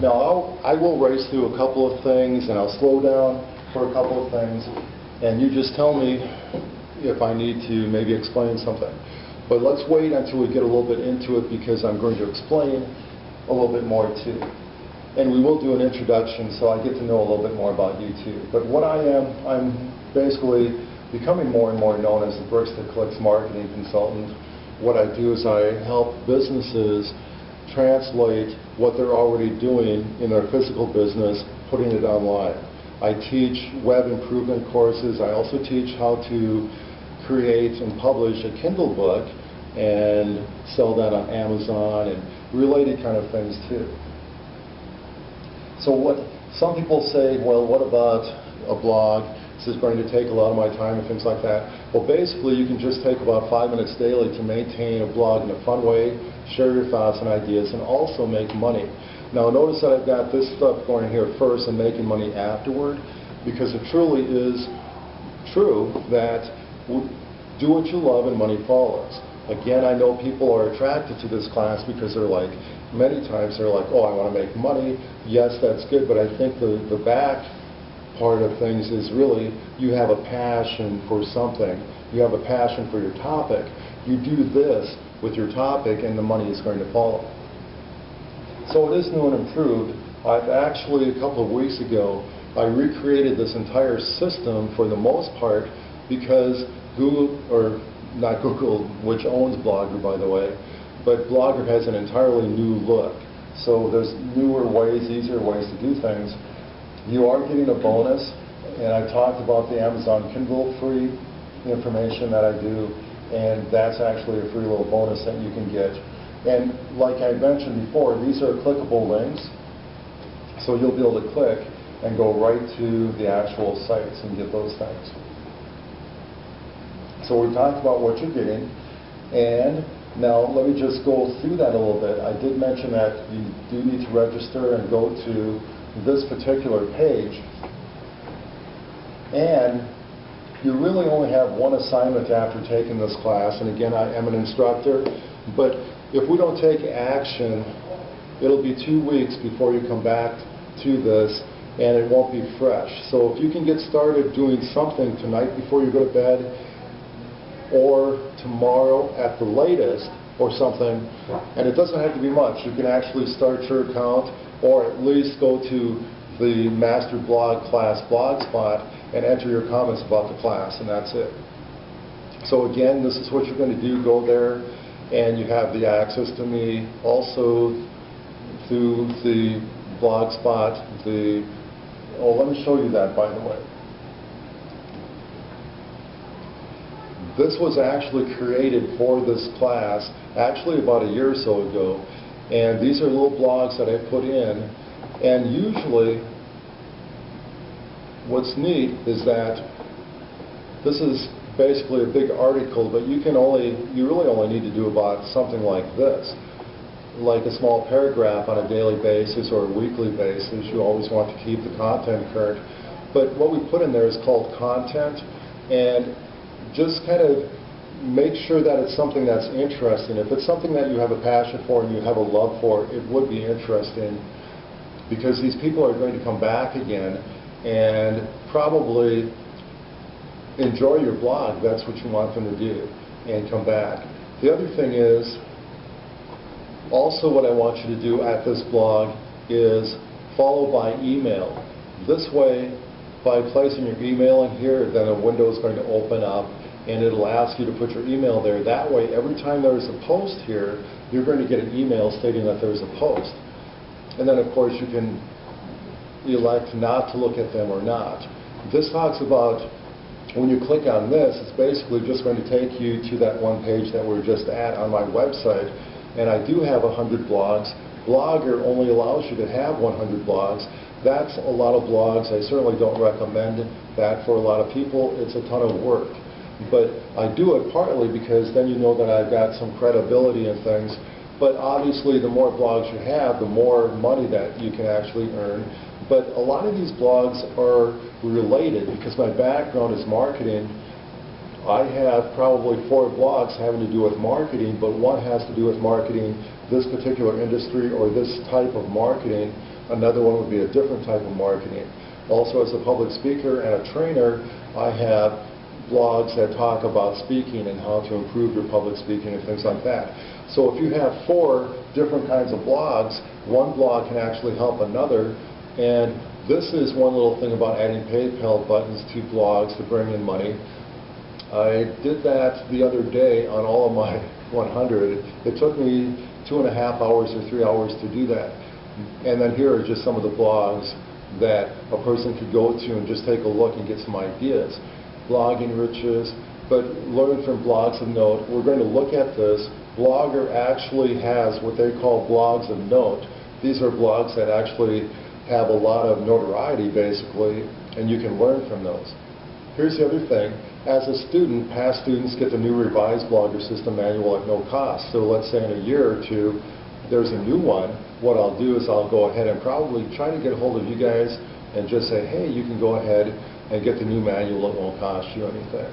Now, I will race through a couple of things, and I'll slow down for a couple of things, and you just tell me if I need to maybe explain something. But let's wait until we get a little bit into it, because I'm going to explain a little bit more too. And we will do an introduction, so I get to know a little bit more about you too. But what I'm basically becoming more and more known as a Bricks That Clicks marketing consultant. What I do is I help businesses translate what they're already doing in their physical business, putting it online. I teach web improvement courses. I also teach how to create and publish a Kindle book and sell that on Amazon and related kind of things too. So what some people say, well, what about a blog? This is going to take a lot of my time and things like that. Well, basically, you can just take about 5 minutes daily to maintain a blog in a fun way, share your thoughts and ideas, and also make money. Now, notice that I've got this stuff going here first and making money afterward, because it truly is true that do what you love and money follows. Again, I know people are attracted to this class because they're like, many times they're like, oh, I want to make money. Yes, that's good, but I think the back part of things is really you have a passion for something. You have a passion for your topic. You do this with your topic and the money is going to follow. So it is new and improved. I've actually, a couple of weeks ago, I recreated this entire system for the most part because Google, or not Google, which owns Blogger, by the way, but Blogger has an entirely new look. So there's newer ways, easier ways to do things. You are getting a bonus, and I talked about the Amazon Kindle free information that I do, and that's actually a free little bonus that you can get. And like I mentioned before, these are clickable links, so you'll be able to click and go right to the actual sites and get those things. So we talked about what you're getting, and now let me just go through that a little bit. I did mention that you do need to register and go to this particular page, and you really only have one assignment after taking this class. And again, I am an instructor, but if we don't take action, it'll be 2 weeks before you come back to this, and it won't be fresh. So if you can get started doing something tonight before you go to bed, or tomorrow at the latest, or something, and it doesn't have to be much. You can actually start your account, or at least go to the Master Blog Class Blogspot and enter your comments about the class, and that's it. So again, this is what you're going to do. Go there, and you have the access to me also through the Blogspot. Let me show you that, by the way. This was actually created for this class actually about a year or so ago, and these are little blogs that I put in. And usually what's neat is that this is basically a big article, but you really only need to do about something like this, like a small paragraph on a daily basis or a weekly basis. You always want to keep the content current, but what we put in there is called content, and just kind of make sure that it's something that's interesting. If it's something that you have a passion for and you have a love for, it would be interesting, because these people are going to come back again and probably enjoy your blog. That's what you want them to do, and come back. The other thing is, also what I want you to do at this blog is follow by email. This way, by placing your email in here, then a window is going to open up and it'll ask you to put your email there. That way, every time there's a post here, you're going to get an email stating that there's a post. And then, of course, you can elect not to look at them or not. This talks about, when you click on this, it's basically just going to take you to that one page that we're just at on my website. And I do have 100 blogs. Blogger only allows you to have 100 blogs. That's a lot of blogs. I certainly don't recommend that for a lot of people. It's a ton of work. But I do it partly because then you know that I've got some credibility and things. But obviously, the more blogs you have, the more money that you can actually earn. But a lot of these blogs are related, because my background is marketing. I have probably 4 blogs having to do with marketing, but one has to do with marketing this particular industry or this type of marketing. Another one would be a different type of marketing. Also, as a public speaker and a trainer, I have blogs that talk about speaking and how to improve your public speaking and things like that. So if you have 4 different kinds of blogs, one blog can actually help another. And this is one little thing about adding PayPal buttons to blogs to bring in money. I did that the other day on all of my 100. It took me 2.5 hours or 3 hours to do that. And then here are just some of the blogs that a person could go to and just take a look and get some ideas. Blogging riches, but learn from blogs of note. We're going to look at this. Blogger actually has what they call blogs of note. These are blogs that actually have a lot of notoriety, basically, and you can learn from those. Here's the other thing. As a student, past students get the new revised Blogger System manual at no cost. So let's say in a year or 2, there's a new one. What I'll do is I'll go ahead and probably try to get a hold of you guys and just say, hey, you can go ahead and get the new manual. It won't cost you anything.